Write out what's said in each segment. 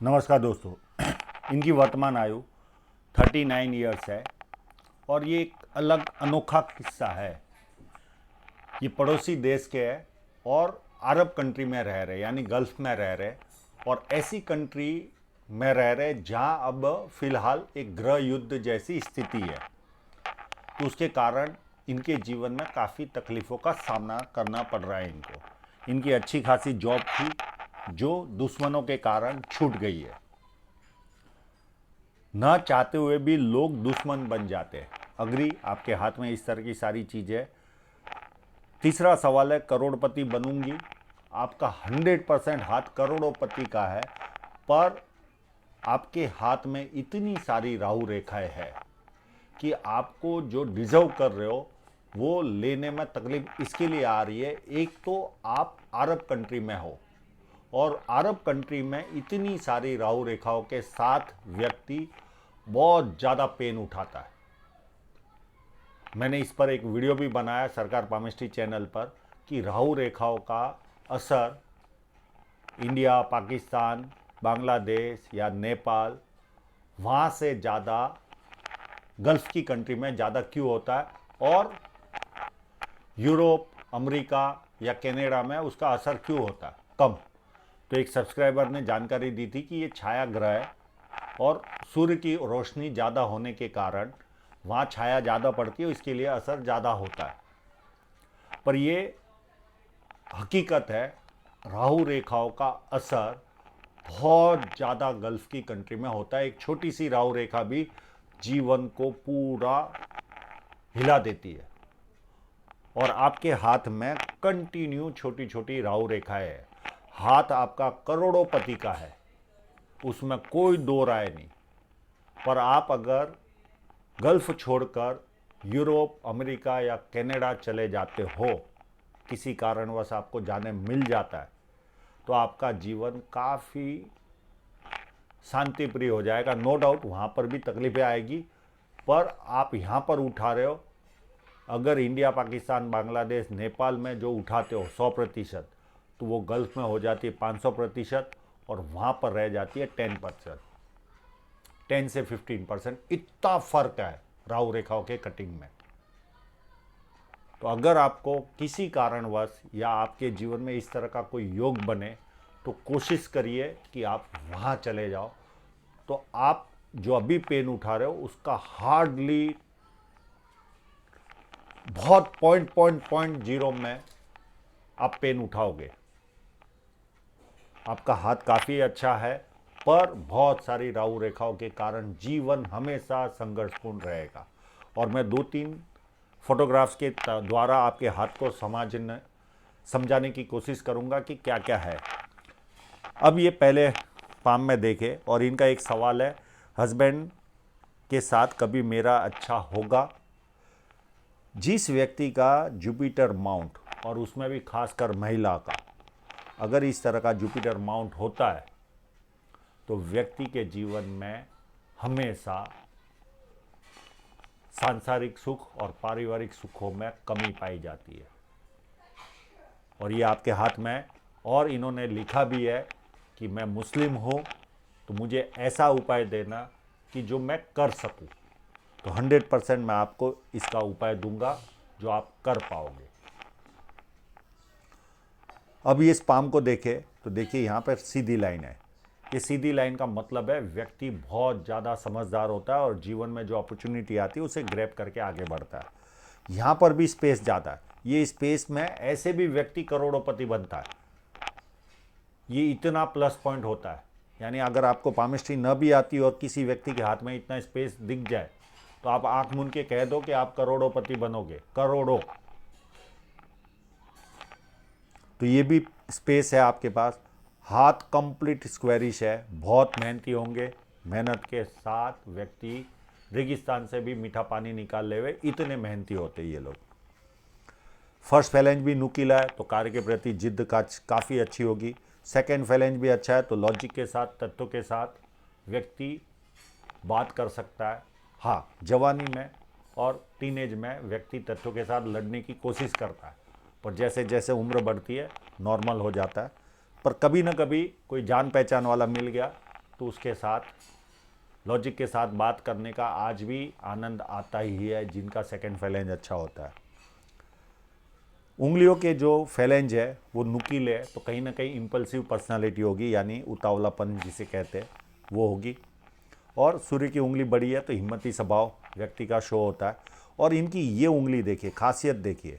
नमस्कार दोस्तों। इनकी वर्तमान आयु 39 ईयर्स है और ये एक अलग अनोखा किस्सा है। ये पड़ोसी देश के है और अरब कंट्री में रह रहे, यानी गल्फ में रह रहे, और ऐसी कंट्री में रह रहे जहां अब फिलहाल एक गृह युद्ध जैसी स्थिति है। तो उसके कारण इनके जीवन में काफ़ी तकलीफ़ों का सामना करना पड़ रहा है इनको। इनकी अच्छी खासी जॉब थी जो दुश्मनों के कारण छूट गई है। न चाहते हुए भी लोग दुश्मन बन जाते हैं। अग्री आपके हाथ में इस तरह की सारी चीज़ें। तीसरा सवाल है, करोड़पति बनूंगी। आपका 100% हाथ करोड़ोपति का है, पर आपके हाथ में इतनी सारी राहु रेखाएं है कि आपको जो डिजर्व कर रहे हो वो लेने में तकलीफ इसके लिए आ रही है। एक तो आप अरब कंट्री में हो और अरब कंट्री में इतनी सारी राहु रेखाओं के साथ व्यक्ति बहुत ज़्यादा पेन उठाता है। मैंने इस पर एक वीडियो भी बनाया सरकार पामिस्ट्री चैनल पर कि राहु रेखाओं का असर इंडिया, पाकिस्तान, बांग्लादेश या नेपाल, वहाँ से ज़्यादा गल्फ़ की कंट्री में ज़्यादा क्यों होता है और यूरोप, अमेरिका या कनाडा में उसका असर क्यों होता है कम। तो एक सब्सक्राइबर ने जानकारी दी थी कि ये छाया ग्रह है और सूर्य की रोशनी ज़्यादा होने के कारण वहाँ छाया ज़्यादा पड़ती है, इसके लिए असर ज़्यादा होता है। पर ये हकीकत है, राहु रेखाओं का असर बहुत ज़्यादा गल्फ़ की कंट्री में होता है। एक छोटी सी राहु रेखा भी जीवन को पूरा हिला देती है। और आपके हाथ में कंटिन्यू छोटी छोटी राहु रेखाएं है। हाथ आपका करोड़ोपति का है, उसमें कोई दो राय नहीं। पर आप अगर गल्फ छोड़कर यूरोप, अमेरिका या कनाडा चले जाते हो, किसी कारणवश आपको जाने मिल जाता है, तो आपका जीवन काफ़ी शांति प्रिय हो जाएगा। नो डाउट वहाँ पर भी तकलीफें आएगी, पर आप यहाँ पर उठा रहे हो। अगर इंडिया, पाकिस्तान, बांग्लादेश, नेपाल में जो उठाते हो 100%, तो वो गल्फ में हो जाती है 500% और वहाँ पर रह जाती है 10%, 10 से 15%। इतना फर्क है राहु रेखाओं के कटिंग में। तो अगर आपको किसी कारणवश या आपके जीवन में इस तरह का कोई योग बने तो कोशिश करिए कि आप वहाँ चले जाओ। तो आप जो अभी पेन उठा रहे हो उसका हार्डली बहुत पॉइंट जीरो में आप पेन उठाओगे। आपका हाथ काफ़ी अच्छा है, पर बहुत सारी राहु रेखाओं के कारण जीवन हमेशा संघर्षपूर्ण रहेगा। और मैं 2-3 फोटोग्राफ्स के द्वारा आपके हाथ को समझाने की कोशिश करूंगा कि क्या क्या है। अब ये पहले पाम में देखे और इनका एक सवाल है, हस्बैंड के साथ कभी मेरा अच्छा होगा। जिस व्यक्ति का जुपिटर माउंट, और उसमें भी खासकर महिला का, अगर इस तरह का जुपिटर माउंट होता है तो व्यक्ति के जीवन में हमेशा सांसारिक सुख और पारिवारिक सुखों में कमी पाई जाती है। और ये आपके हाथ में है। और इन्होंने लिखा भी है कि मैं मुस्लिम हूँ, तो मुझे ऐसा उपाय देना कि जो मैं कर सकूँ। तो 100% मैं आपको इसका उपाय दूंगा जो आप कर पाओगे। अब ये इस पाम को देखें तो देखिए यहाँ पर सीधी लाइन है। ये सीधी लाइन का मतलब है व्यक्ति बहुत ज़्यादा समझदार होता है और जीवन में जो अपॉर्चुनिटी आती है उसे ग्रैब करके आगे बढ़ता है। यहाँ पर भी स्पेस ज़्यादा है। ये स्पेस में ऐसे भी व्यक्ति करोड़ोपति बनता है। ये इतना प्लस पॉइंट होता है। यानी अगर आपको पामिस्ट्री न भी आती और किसी व्यक्ति के हाथ में इतना स्पेस दिख जाए तो आप आंख मूंद के कह दो कि आप करोड़ोपति बनोगे, करोड़ों। तो ये भी स्पेस है आपके पास। हाथ कंप्लीट स्क्वेरिश है, बहुत मेहनती होंगे। मेहनत के साथ व्यक्ति रेगिस्तान से भी मीठा पानी निकाल ले हुए, इतने मेहनती होते ये लोग। फर्स्ट फैलेंज भी नुकीला है तो कार्य के प्रति जिद्द काफ़ी अच्छी होगी। सेकेंड फैलेंज भी अच्छा है तो लॉजिक के साथ, तत्वों के साथ व्यक्ति बात कर सकता है। हाँ, जवानी में और टीनेज में व्यक्ति तत्वों के साथ लड़ने की कोशिश करता है, पर जैसे जैसे उम्र बढ़ती है नॉर्मल हो जाता है। पर कभी ना कभी कोई जान पहचान वाला मिल गया तो उसके साथ लॉजिक के साथ बात करने का आज भी आनंद आता ही है जिनका सेकंड फैलेंज अच्छा होता है। उंगलियों के जो फैलेंज है वो नुकीले है, तो कहीं ना कहीं इम्पल्सिव पर्सनालिटी होगी, यानी उतावलापन जिसे कहते हैं वो होगी। और सूर्य की उंगली बड़ी है तो हिम्मती स्वभाव व्यक्ति का शो होता है। और इनकी ये उंगली देखिए, खासियत देखिए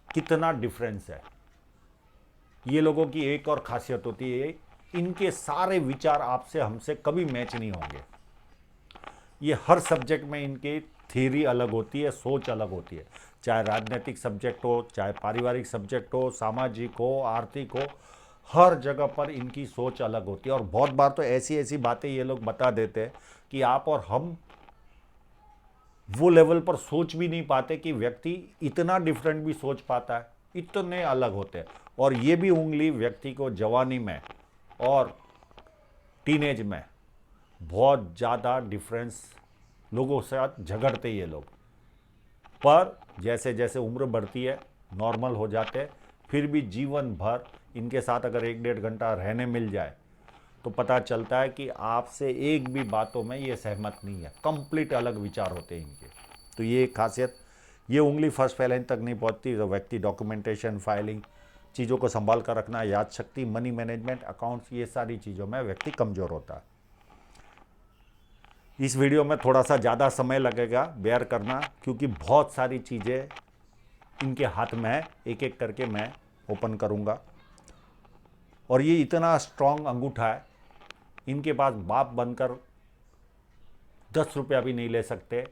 कितना डिफरेंस है। ये लोगों की एक और खासियत होती है, इनके सारे विचार आपसे हमसे कभी मैच नहीं होंगे। ये हर सब्जेक्ट में इनकी थ्योरी अलग होती है, सोच अलग होती है, चाहे राजनीतिक सब्जेक्ट हो, चाहे पारिवारिक सब्जेक्ट हो, सामाजिक हो, आर्थिक हो, हर जगह पर इनकी सोच अलग होती है। और बहुत बार तो ऐसी ऐसी बातें ये लोग बता देते हैं कि आप और हम वो लेवल पर सोच भी नहीं पाते कि व्यक्ति इतना डिफरेंट भी सोच पाता है, इतने अलग होते हैं। और ये भी उंगली व्यक्ति को जवानी में और टीनेज में बहुत ज़्यादा डिफरेंस, लोगों से साथ झगड़ते ये लोग, पर जैसे जैसे उम्र बढ़ती है नॉर्मल हो जाते हैं। फिर भी जीवन भर इनके साथ अगर 1-1.5 घंटा रहने मिल जाए तो पता चलता है कि आपसे एक भी बातों में ये सहमत नहीं है, कंप्लीट अलग विचार होते हैं इनके। तो ये एक खासियत, ये उंगली फर्स्ट फैलेंज तक नहीं पहुंचती तो व्यक्ति डॉक्यूमेंटेशन, फाइलिंग, चीज़ों को संभाल कर रखना, याद शक्ति, मनी मैनेजमेंट, अकाउंट्स, ये सारी चीज़ों में व्यक्ति कमज़ोर होता है। इस वीडियो में थोड़ा सा ज़्यादा समय लगेगा, बेयर करना, क्योंकि बहुत सारी चीज़ें इनके हाथ में है, एक एक करके मैं ओपन करूँगा। और ये इतना स्ट्रॉन्ग अंगूठा है, इनके पास बाप बनकर 10 रुपया भी नहीं ले सकते,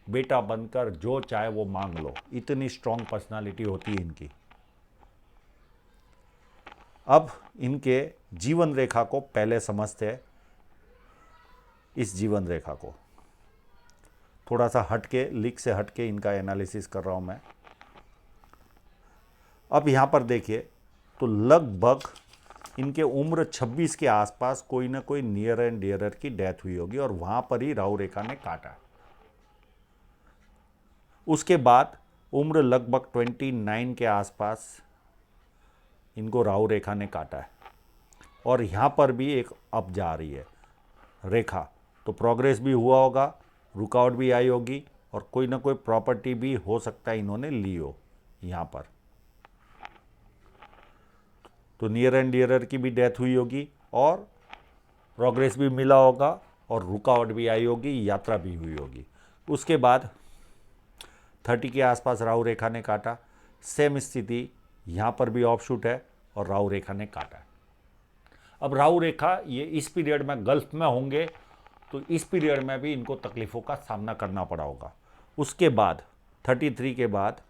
बेटा बनकर जो चाहे वो मांग लो, इतनी स्ट्रॉन्ग पर्सनालिटी होती है इनकी। अब इनके जीवन रेखा को पहले समझते हैं। इस जीवन रेखा को थोड़ा सा हटके, लीक से हटके इनका एनालिसिस कर रहा हूं मैं। अब यहां पर देखिए तो लगभग इनके उम्र 26 के आसपास कोई ना कोई नियर एंड डियरर की डेथ हुई होगी और वहां पर ही राहु रेखा ने काटा। उसके बाद उम्र लगभग 29 के आसपास इनको राहु रेखा ने काटा है और यहां पर भी एक अप जा रही है रेखा, तो प्रोग्रेस भी हुआ होगा, रुकावट भी आई होगी और कोई ना कोई प्रॉपर्टी भी हो सकता है इन्होंने ली हो यहाँ पर। तो नियर एंड डियरर की भी डेथ हुई होगी और प्रोग्रेस भी मिला होगा और रुकावट भी आई होगी, यात्रा भी हुई होगी। उसके बाद 30 के आसपास राहु रेखा ने काटा। सेम स्थिति यहाँ पर भी ऑफशूट है और राहु रेखा ने काटा। अब राहु रेखा ये इस पीरियड में गल्फ में होंगे तो इस पीरियड में भी इनको तकलीफ़ों का सामना करना पड़ा होगा। उसके बाद 33 के बाद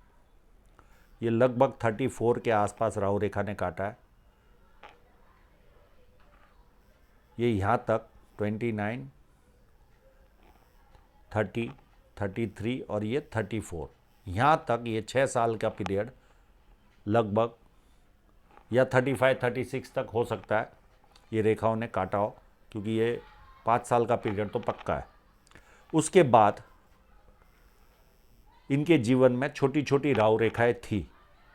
ये लगभग 34 के आसपास राहु रेखा ने काटा है। ये यहाँ तक 29, 30, 33 और ये 34, यहाँ तक ये 6 साल का पीरियड लगभग, या 35, 36 तक हो सकता है ये रेखाओं ने काटा हो, क्योंकि ये 5 साल का पीरियड तो पक्का है। उसके बाद इनके जीवन में छोटी छोटी राहु रेखाएं थी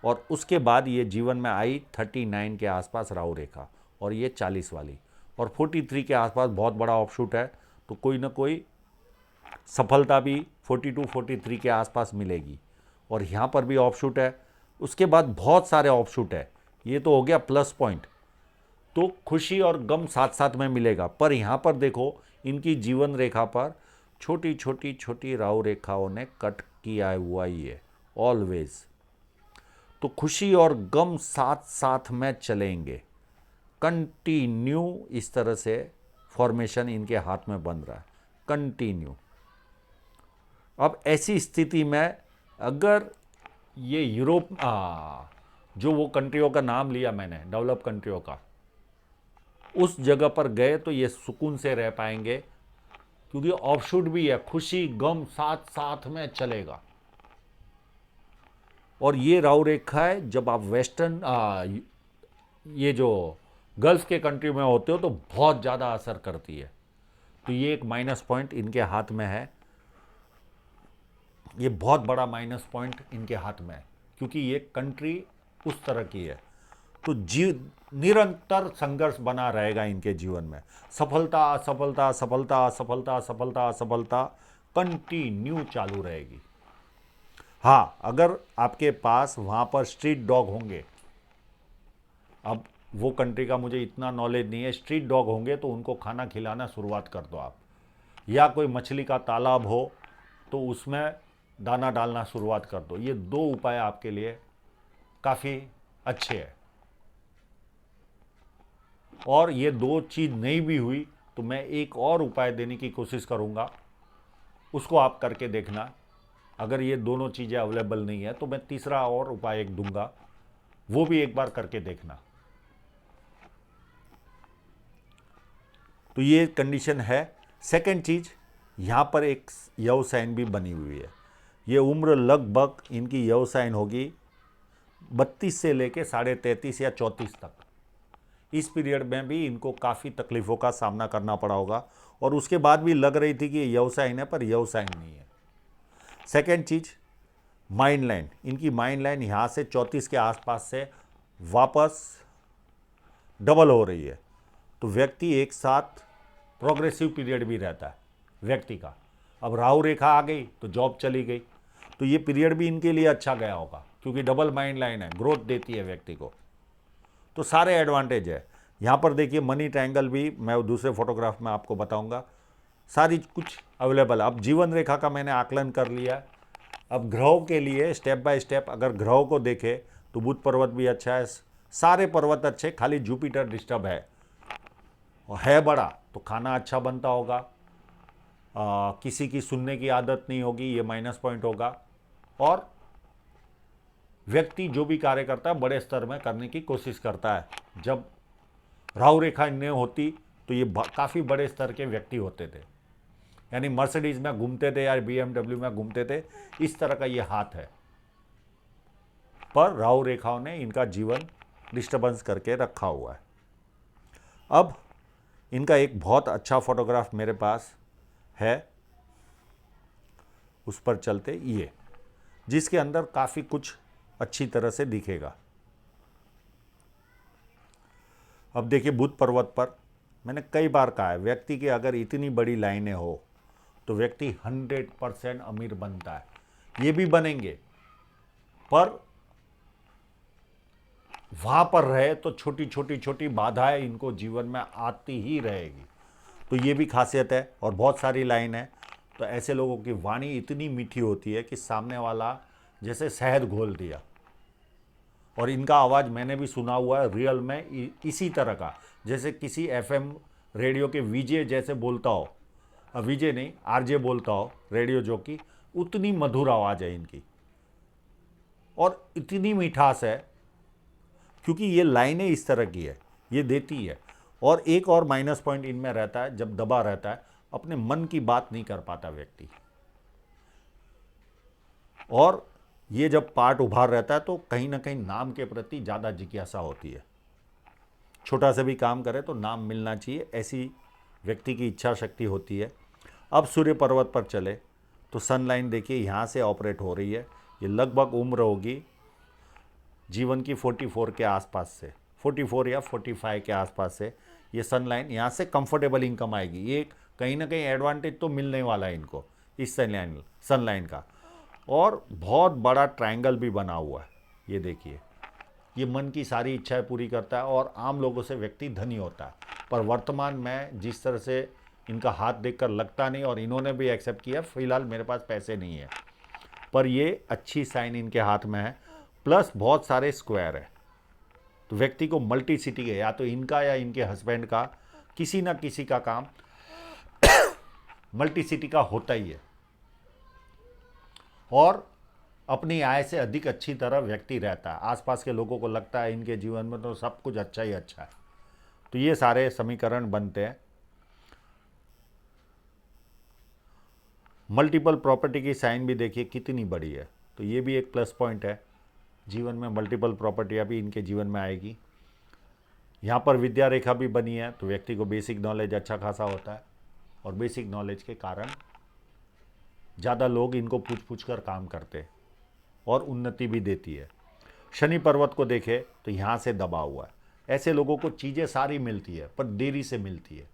और उसके बाद ये जीवन में आई 39 के आसपास राहु रेखा और ये 40 वाली, और 43 के आसपास बहुत बड़ा ऑफशूट है, तो कोई ना कोई सफलता भी 42, 43 के आसपास मिलेगी। और यहाँ पर भी ऑफशूट है। उसके बाद बहुत सारे ऑफशूट है, ये तो हो गया प्लस पॉइंट, तो खुशी और गम साथ साथ में मिलेगा। पर यहाँ पर देखो इनकी जीवन रेखा पर छोटी छोटी छोटी राहु रेखाओं ने कट किया हुआ ही है ऑलवेज। तो खुशी और गम साथ साथ में चलेंगे, कंटिन्यू इस तरह से फॉर्मेशन इनके हाथ में बन रहा है, कंटिन्यू। अब ऐसी स्थिति में अगर ये यूरोप, जो वो कंट्रियों का नाम लिया मैंने, डेवलप कंट्रियों का, उस जगह पर गए तो ये सुकून से रह पाएंगे, क्योंकि ऑफशूट भी है, खुशी गम साथ साथ में चलेगा। और ये राहु रेखा है, जब आप वेस्टर्न ये जो गल्फ के कंट्री में होते हो तो बहुत ज़्यादा असर करती है। तो ये एक माइनस पॉइंट इनके हाथ में है, ये बहुत बड़ा माइनस पॉइंट इनके हाथ में है, क्योंकि ये कंट्री उस तरह की है। तो निरंतर संघर्ष बना रहेगा इनके जीवन में। सफलता असफलता, सफलता असफलता, सफलता असफलता कंटिन्यू चालू रहेगी। हाँ, अगर आपके पास वहाँ पर स्ट्रीट डॉग होंगे, अब वो कंट्री का मुझे इतना नॉलेज नहीं है, स्ट्रीट डॉग होंगे तो उनको खाना खिलाना शुरुआत कर दो आप, या कोई मछली का तालाब हो तो उसमें दाना डालना शुरुआत कर दो। ये दो उपाय आपके लिए काफ़ी अच्छे हैं। और ये दो चीज़ नहीं भी हुई तो मैं एक और उपाय देने की कोशिश करूँगा, उसको आप करके देखना। अगर ये दोनों चीज़ें अवेलेबल नहीं है तो मैं तीसरा और उपाय एक दूंगा, वो भी एक बार करके देखना। तो ये कंडीशन है। सेकंड चीज़, यहाँ पर एक यव साइन भी बनी हुई है। ये उम्र लगभग इनकी यव साइन होगी 32 से लेके 33.5 या 34 तक। इस पीरियड में भी इनको काफ़ी तकलीफ़ों का सामना करना पड़ा होगा, और उसके बाद भी लग रही थी कि ये यव साइन है, पर यव साइन नहीं है। सेकेंड चीज़, माइंड लाइन, इनकी माइंड लाइन यहाँ से 34 के आसपास से वापस डबल हो रही है। तो व्यक्ति एक साथ प्रोग्रेसिव पीरियड भी रहता है व्यक्ति का। अब राहु रेखा आ गई तो जॉब चली गई, तो ये पीरियड भी इनके लिए अच्छा गया होगा, क्योंकि डबल माइंड लाइन है, ग्रोथ देती है व्यक्ति को। तो सारे एडवांटेज है। यहाँ पर देखिए मनी ट्रायंगल भी मैं दूसरे फोटोग्राफ में आपको बताऊंगा, सारी कुछ अवेलेबल। अब जीवन रेखा का मैंने आकलन कर लिया। अब ग्रहों के लिए स्टेप बाय स्टेप अगर ग्रहों को देखें तो बुध पर्वत भी अच्छा है, सारे पर्वत अच्छे, खाली जुपिटर डिस्टर्ब है, और है बड़ा तो खाना अच्छा बनता होगा, किसी की सुनने की आदत नहीं होगी, ये माइनस पॉइंट होगा। और व्यक्ति जो भी कार्य करता है बड़े स्तर में करने की कोशिश करता है। जब राहु रेखा इनमें होती तो ये काफ़ी बड़े स्तर के व्यक्ति होते थे, यानी मर्सिडीज में घूमते थे या BMW में घूमते थे, इस तरह का ये हाथ है। पर राहु रेखाओं ने इनका जीवन डिस्टर्बेंस करके रखा हुआ है। अब इनका एक बहुत अच्छा फोटोग्राफ मेरे पास है, उस पर चलते, ये जिसके अंदर काफ़ी कुछ अच्छी तरह से दिखेगा। अब देखिए बुध पर्वत पर मैंने कई बार कहा है, व्यक्ति की अगर इतनी बड़ी लाइनें हो तो व्यक्ति 100% अमीर बनता है। ये भी बनेंगे, पर वहाँ पर रहे तो छोटी छोटी छोटी बाधाएं इनको जीवन में आती ही रहेगी। तो ये भी खासियत है, और बहुत सारी लाइन है। तो ऐसे लोगों की वाणी इतनी मीठी होती है कि सामने वाला जैसे शहद घोल दिया। और इनका आवाज़ मैंने भी सुना हुआ है रियल में इसी तरह का, जैसे किसी FM रेडियो के VJ जैसे बोलता हो, VJ नहीं RJ बोलता हो, रेडियो जॉकी, उतनी मधुर आवाज़ है इनकी और इतनी मिठास है, क्योंकि ये लाइनें इस तरह की है, ये देती है। और एक और माइनस पॉइंट इनमें रहता है, जब दबा रहता है अपने मन की बात नहीं कर पाता व्यक्ति, और ये जब पार्ट उभार रहता है तो कहीं ना कहीं नाम के प्रति ज़्यादा जिज्ञासा होती है। छोटा सा भी काम करे तो नाम मिलना चाहिए, ऐसी व्यक्ति की इच्छा शक्ति होती है। अब सूर्य पर्वत पर चले तो सन लाइन देखिए यहाँ से ऑपरेट हो रही है। ये लगभग उम्र होगी जीवन की 44 के आसपास से, 44 या 45 के आसपास से ये सन लाइन, यहाँ से कंफर्टेबल इनकम आएगी। ये कहीं ना कहीं एडवांटेज तो मिलने वाला है इनको इस सन लाइन का। और बहुत बड़ा ट्रायंगल भी बना हुआ है, ये देखिए, ये मन की सारी इच्छाएं पूरी करता है और आम लोगों से व्यक्ति धनी होता है। पर वर्तमान में जिस तरह से इनका हाथ देखकर लगता नहीं, और इन्होंने भी एक्सेप्ट किया फिलहाल मेरे पास पैसे नहीं है, पर ये अच्छी साइन इनके हाथ में है, प्लस बहुत सारे स्क्वायर है। तो व्यक्ति को मल्टी सिटी है, या तो इनका या इनके हस्बैंड का किसी ना किसी का काम मल्टी सिटी का होता ही है, और अपनी आय से अधिक अच्छी तरह व्यक्ति रहता है। आसपास के लोगों को लगता है इनके जीवन में तो सब कुछ अच्छा ही अच्छा है। तो ये सारे समीकरण बनते हैं। मल्टीपल प्रॉपर्टी की साइन भी देखिए कितनी बड़ी है, तो ये भी एक प्लस पॉइंट है। जीवन में मल्टीपल प्रॉपर्टियाँ भी इनके जीवन में आएगी। यहाँ पर विद्या रेखा भी बनी है, तो व्यक्ति को बेसिक नॉलेज अच्छा खासा होता है, और बेसिक नॉलेज के कारण ज़्यादा लोग इनको पूछ पूछ कर काम करते हैं, और उन्नति भी देती है। शनि पर्वत को देखें तो यहाँ से दबा हुआ है, ऐसे लोगों को चीज़ें सारी मिलती है पर देरी से मिलती है।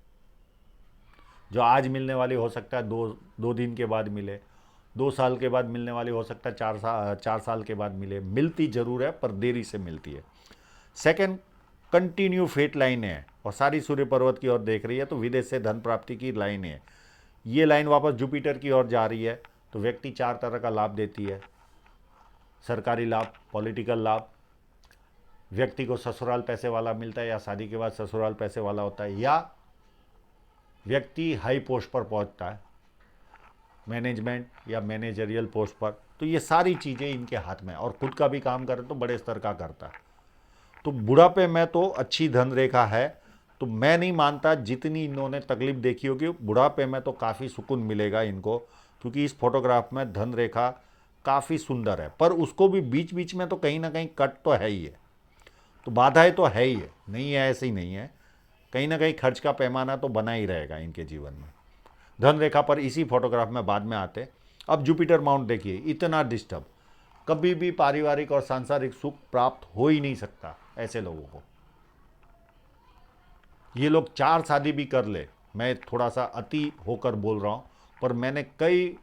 जो आज मिलने वाली हो सकता है 2 दिन के बाद मिले, 2 साल के बाद मिलने वाली हो सकता है 4 साल के बाद मिले, मिलती जरूर है पर देरी से मिलती है। सेकंड, कंटिन्यू फेट लाइन है और सारी सूर्य पर्वत की ओर देख रही है तो विदेश से धन प्राप्ति की लाइन है। ये लाइन वापस जुपिटर की ओर जा रही है तो व्यक्ति 4 तरह का लाभ देती है। सरकारी लाभ, पॉलिटिकल लाभ, व्यक्ति को ससुराल पैसे वाला मिलता है या शादी के बाद ससुराल पैसे वाला होता है, या व्यक्ति हाई पोस्ट पर पहुंचता है, मैनेजमेंट या मैनेजरियल पोस्ट पर। तो ये सारी चीज़ें इनके हाथ में, और खुद का भी काम करे तो बड़े स्तर का करता है। तो बुढ़ापे में तो अच्छी धन रेखा है, तो मैं नहीं मानता जितनी इन्होंने तकलीफ देखी होगी बुढ़ापे में तो काफ़ी सुकून मिलेगा इनको, क्योंकि इस फोटोग्राफ में धन रेखा काफ़ी सुंदर है। पर उसको भी बीच बीच में तो कहीं ना कहीं कट तो है ही है, तो बाधाएं तो है ही है, नहीं है ऐसे ही नहीं है, कहीं ना कहीं खर्च का पैमाना तो बना ही रहेगा इनके जीवन में। धन रेखा पर इसी फोटोग्राफ में बाद में आते। अब जुपिटर माउंट देखिए, इतना डिस्टर्ब, कभी भी पारिवारिक और सांसारिक सुख प्राप्त हो ही नहीं सकता ऐसे लोगों को। ये लोग 4 शादी भी कर ले, मैं थोड़ा सा अति होकर बोल रहा हूँ, पर मैंने कई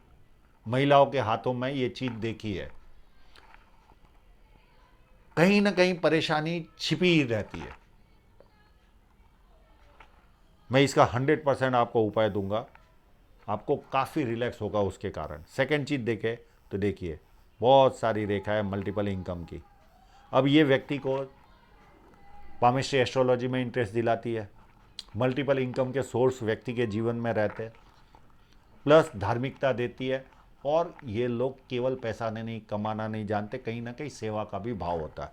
महिलाओं के हाथों में ये चीज़ देखी है, कहीं ना कहीं परेशानी छिपी ही रहती है। मैं इसका 100% आपको उपाय दूंगा, आपको काफ़ी रिलैक्स होगा उसके कारण। सेकंड चीज़ देखें तो देखिए, बहुत सारी रेखा है मल्टीपल इनकम की। अब ये व्यक्ति को पामिस्ट्री एस्ट्रोलॉजी में इंटरेस्ट दिलाती है, मल्टीपल इनकम के सोर्स व्यक्ति के जीवन में रहते हैं, प्लस धार्मिकता देती है, और ये लोग केवल पैसा नहीं कमाना नहीं जानते, कहीं ना कहीं सेवा का भी भाव होता है।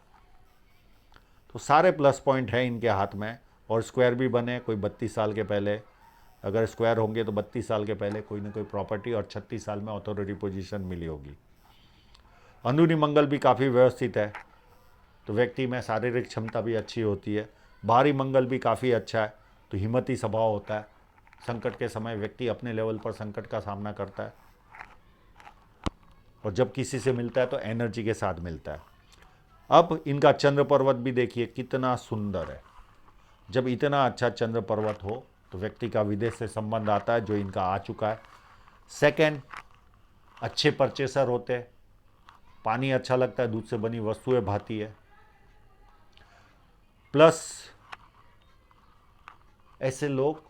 तो सारे प्लस पॉइंट है इनके हाथ में, और स्क्वायर भी बने कोई 32 साल के पहले, अगर स्क्वायर होंगे तो 32 साल के पहले कोई ना कोई प्रॉपर्टी, और 36 साल में अथॉरिटी पोजीशन मिली होगी। अंदरूनी मंगल भी काफ़ी व्यवस्थित है, तो व्यक्ति में शारीरिक क्षमता भी अच्छी होती है। बाहरी मंगल भी काफ़ी अच्छा है, तो हिम्मती स्वभाव होता है। संकट के समय व्यक्ति अपने लेवल पर संकट का सामना करता है, और जब किसी से मिलता है तो एनर्जी के साथ मिलता है। अब इनका चंद्र पर्वत भी देखिए कितना सुंदर है। जब इतना अच्छा चंद्र पर्वत हो तो व्यक्ति का विदेश से संबंध आता है, जो इनका आ चुका है। सेकंड, अच्छे परचेसर होते हैं, पानी अच्छा लगता है, दूध से बनी वस्तुएं भाती है। प्लस ऐसे लोग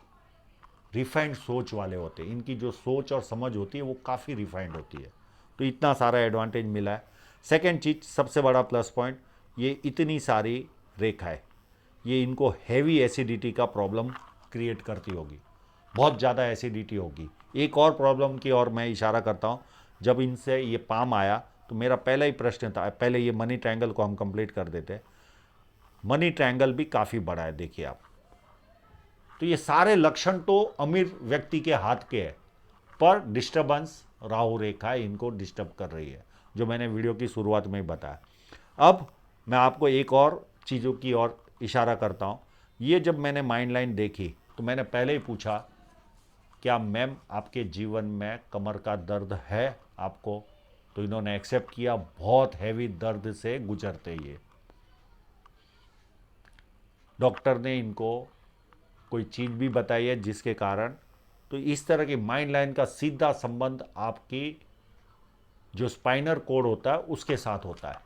रिफाइंड सोच वाले होते हैं, इनकी जो सोच और समझ होती है वो काफ़ी रिफाइंड होती है, तो इतना सारा एडवांटेज मिला है। सेकंड चीज, सबसे बड़ा प्लस पॉइंट, ये इतनी सारी रेखाएं, ये इनको हैवी एसिडिटी का प्रॉब्लम क्रिएट करती होगी, बहुत ज़्यादा एसिडिटी होगी। एक और प्रॉब्लम की ओर मैं इशारा करता हूँ, जब इनसे ये पाम आया तो मेरा पहला ही प्रश्न था, पहले ये मनी ट्रायंगल को हम कंप्लीट कर देते। मनी ट्रायंगल भी काफ़ी बड़ा है, देखिए आप। तो ये सारे लक्षण तो अमीर व्यक्ति के हाथ के हैं, पर डिस्टर्बेंस राहु रेखा इनको डिस्टर्ब कर रही है, जो मैंने वीडियो की शुरुआत में ही बताया। अब मैं आपको एक और चीज़ों की ओर इशारा करता हूँ। ये जब मैंने माइंड लाइन देखी तो मैंने पहले ही पूछा, क्या मैम आपके जीवन में कमर का दर्द है आपको? तो इन्होंने एक्सेप्ट किया, बहुत हैवी दर्द से गुजरते ये। डॉक्टर ने इनको कोई चीज़ भी बताई है जिसके कारण, तो इस तरह की माइंड लाइन का सीधा संबंध आपकी जो स्पाइनर कोड होता है उसके साथ होता है,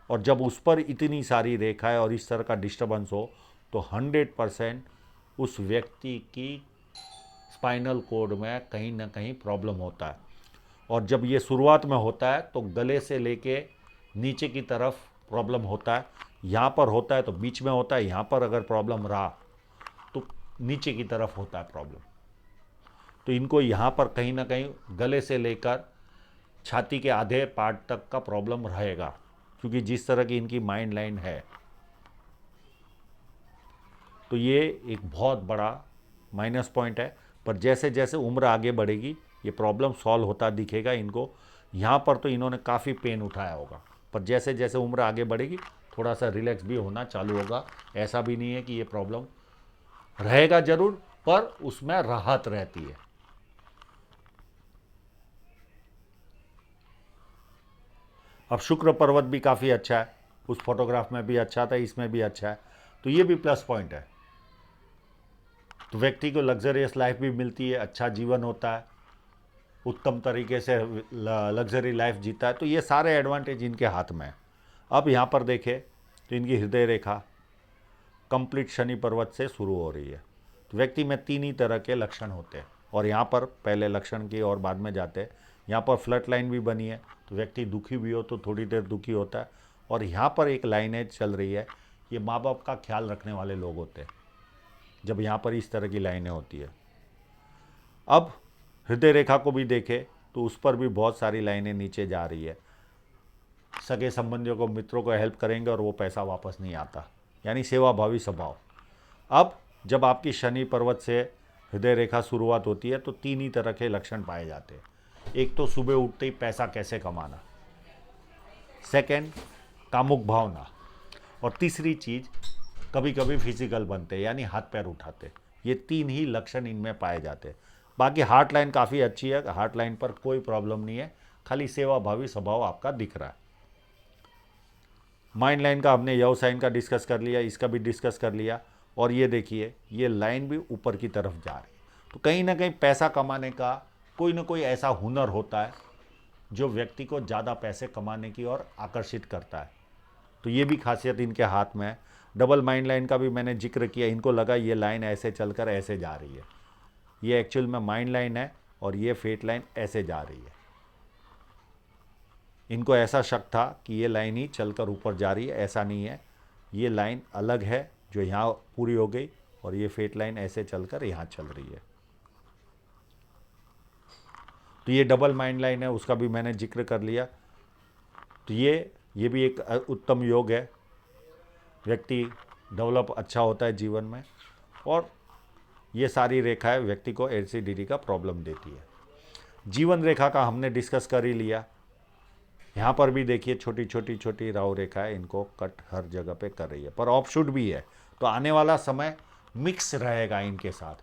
और जब उस पर इतनी सारी रेखाएं और इस तरह का डिस्टर्बेंस हो तो 100% उस व्यक्ति की स्पाइनल कोड में कहीं ना कहीं प्रॉब्लम होता है। और जब ये शुरुआत में होता है तो गले से लेके नीचे की तरफ प्रॉब्लम होता है, यहाँ पर होता है तो बीच में होता है, यहाँ पर अगर प्रॉब्लम रहा तो नीचे की तरफ होता है प्रॉब्लम। तो इनको यहाँ पर कहीं ना कहीं गले से लेकर छाती के आधे पार्ट तक का प्रॉब्लम रहेगा, क्योंकि जिस तरह की इनकी माइंड लाइन है। तो ये एक बहुत बड़ा माइनस पॉइंट है, पर जैसे जैसे उम्र आगे बढ़ेगी ये प्रॉब्लम सॉल्व होता दिखेगा इनको। यहाँ पर तो इन्होंने काफ़ी पेन उठाया होगा, पर जैसे जैसे उम्र आगे बढ़ेगी थोड़ा सा रिलैक्स भी होना चालू होगा। ऐसा भी नहीं है कि ये प्रॉब्लम रहेगा जरूर, पर उसमें राहत रहती है। अब शुक्र पर्वत भी काफ़ी अच्छा है, उस फोटोग्राफ में भी अच्छा था, इसमें भी अच्छा है। तो ये भी प्लस पॉइंट है। तो व्यक्ति को लग्जरियस लाइफ भी मिलती है, अच्छा जीवन होता है, उत्तम तरीके से लग्जरी लाइफ जीता है। तो ये सारे एडवांटेज इनके हाथ में है। अब यहाँ पर देखें तो इनकी हृदय रेखा कंप्लीट शनि पर्वत से शुरू हो रही है। तो व्यक्ति में 3 ही तरह के लक्षण होते हैं, और यहाँ पर पहले लक्षण की और बाद में जाते हैं। यहाँ पर फ्लड लाइन भी बनी है, तो व्यक्ति दुखी भी हो तो थोड़ी देर दुखी होता है। और यहाँ पर एक लाइनें चल रही है, ये माँ बाप का ख्याल रखने वाले लोग होते हैं जब यहाँ पर इस तरह की लाइनें होती है। अब हृदय रेखा को भी देखें तो उस पर भी बहुत सारी लाइनें नीचे जा रही है। सगे संबंधियों को, मित्रों को हेल्प करेंगे और वो पैसा वापस नहीं आता, यानी सेवाभावी स्वभाव। अब जब आपकी शनि पर्वत से हृदय रेखा शुरुआत होती है तो 3 ही तरह के लक्षण पाए जाते हैं। एक तो सुबह उठते ही पैसा कैसे कमाना, सेकंड कामुक भावना, और तीसरी चीज़ कभी कभी फिजिकल बनते यानी हाथ पैर उठाते। ये 3 ही लक्षण इनमें पाए जाते हैं। बाकी हार्ट लाइन काफ़ी अच्छी है, हार्ट लाइन पर कोई प्रॉब्लम नहीं है, खाली सेवाभावी स्वभाव आपका दिख रहा है। माइंड लाइन का हमने व्यवसाय का डिस्कस कर लिया, इसका भी डिस्कस कर लिया। और ये देखिए ये लाइन भी ऊपर की तरफ जा रही है। तो कहीं ना कहीं पैसा कमाने का कोई ना कोई ऐसा हुनर होता है जो व्यक्ति को ज़्यादा पैसे कमाने की ओर आकर्षित करता है। तो ये भी खासियत इनके हाथ में है। डबल माइंड लाइन का भी मैंने जिक्र किया, इनको लगा ये लाइन ऐसे चलकर ऐसे जा रही है, ये एक्चुअल में माइंड लाइन है और ये फेट लाइन ऐसे जा रही है। इनको ऐसा शक था कि ये लाइन ही चलकर ऊपर जा रही है, ऐसा नहीं है, ये लाइन अलग है जो यहाँ पूरी हो गई और ये फेट लाइन ऐसे चलकर यहाँ चल रही है। तो ये डबल माइंड लाइन है, उसका भी मैंने जिक्र कर लिया। तो ये भी एक उत्तम योग है, व्यक्ति डेवलप अच्छा होता है जीवन में। और ये सारी रेखाएं व्यक्ति को एसिडिटी का प्रॉब्लम देती है। जीवन रेखा का हमने डिस्कस कर ही लिया। यहाँ पर भी देखिए छोटी राहु रेखाएं इनको कट हर जगह पे कर रही है, पर ऑफशूट भी है। तो आने वाला समय मिक्स रहेगा इनके साथ,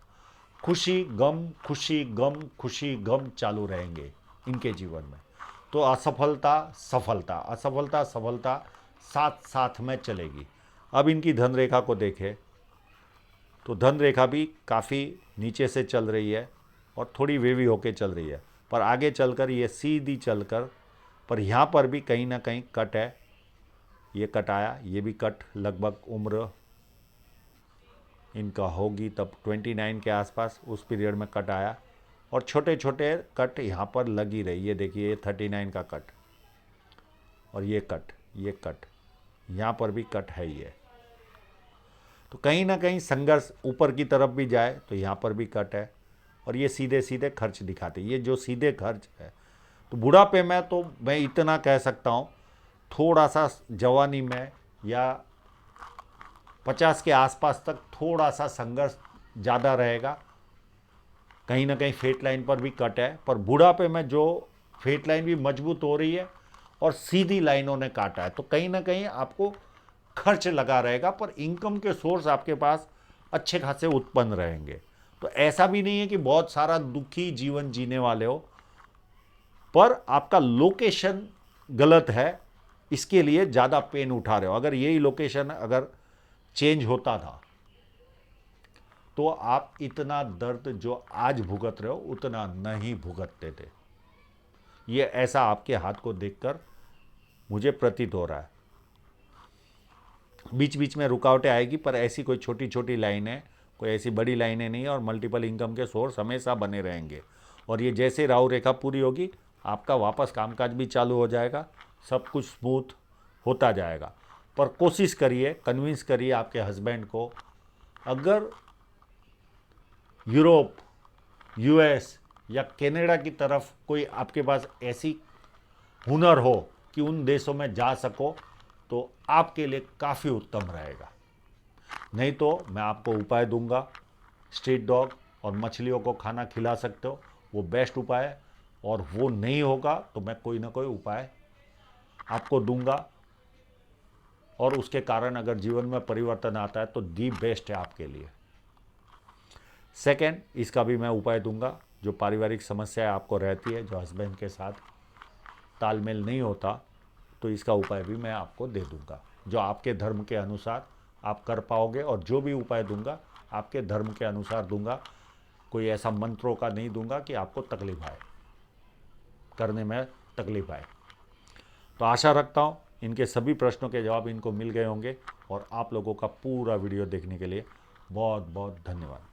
खुशी गम खुशी गम खुशी गम चालू रहेंगे इनके जीवन में। तो असफलता सफलता, असफलता सफलता साथ साथ में चलेगी। अब इनकी धन रेखा को देखें तो धन रेखा भी काफ़ी नीचे से चल रही है और थोड़ी वेवी होके चल रही है, पर आगे चलकर ये सीधी चलकर, पर यहाँ पर भी कहीं ना कहीं कट है। ये कट आया, ये भी कट लगभग उम्र इनका होगी तब 29 के आसपास, उस पीरियड में कट आया। और छोटे छोटे कट यहाँ पर लगी रही। ये देखिए ये 39 का कट, और ये कट, ये कट, यहाँ पर भी कट है ये। तो कहीं ना कहीं संघर्ष ऊपर की तरफ भी जाए तो यहाँ पर भी कट है, और ये सीधे सीधे खर्च दिखाते। ये जो सीधे खर्च है, तो बुढ़ापे में तो मैं इतना कह सकता हूँ, थोड़ा सा जवानी में या 50 के आसपास तक थोड़ा सा संघर्ष ज़्यादा रहेगा। कहीं ना कहीं फेट लाइन पर भी कट है, पर बुढ़ापे में जो फेट लाइन भी मजबूत हो रही है और सीधी लाइनों ने काटा है, तो कहीं ना कहीं आपको खर्च लगा रहेगा, पर इनकम के सोर्स आपके पास अच्छे खासे उत्पन्न रहेंगे। तो ऐसा भी नहीं है कि बहुत सारा दुखी जीवन जीने वाले हो, पर आपका लोकेशन गलत है, इसके लिए ज़्यादा पेन उठा रहे हो। अगर यही लोकेशन अगर चेंज होता था तो आप इतना दर्द जो आज भुगत रहे हो उतना नहीं भुगतते थे। ये ऐसा आपके हाथ को देखकर मुझे प्रतीत हो रहा है। बीच बीच में रुकावटें आएगी, पर ऐसी कोई छोटी छोटी लाइनें, कोई ऐसी बड़ी लाइनें नहीं है, और मल्टीपल इनकम के सोर्स हमेशा बने रहेंगे। और ये जैसे राहु रेखा पूरी होगी, आपका वापस कामकाज भी चालू हो जाएगा, सब कुछ स्मूथ होता जाएगा। पर कोशिश करिए, कन्विंस करिए आपके हस्बैंड को, अगर यूरोप, यूएस या कनाडा की तरफ कोई आपके पास ऐसी हुनर हो कि उन देशों में जा सको, तो आपके लिए काफ़ी उत्तम रहेगा। नहीं तो मैं आपको उपाय दूंगा, स्ट्रीट डॉग और मछलियों को खाना खिला सकते हो, वो बेस्ट उपाय है। और वो नहीं होगा तो मैं कोई ना कोई उपाय आपको दूंगा, और उसके कारण अगर जीवन में परिवर्तन आता है तो दी बेस्ट है आपके लिए। सेकेंड, इसका भी मैं उपाय दूंगा। जो पारिवारिक समस्याएं आपको रहती है, जो हस्बैंड के साथ तालमेल नहीं होता, तो इसका उपाय भी मैं आपको दे दूंगा, जो आपके धर्म के अनुसार आप कर पाओगे। और जो भी उपाय दूंगा आपके धर्म के अनुसार दूंगा, कोई ऐसा मंत्रों का नहीं दूंगा कि आपको तकलीफ आए, करने में तकलीफ आए। तो आशा रखता हूँ इनके सभी प्रश्नों के जवाब इनको मिल गए होंगे। और आप लोगों का पूरा वीडियो देखने के लिए बहुत बहुत धन्यवाद।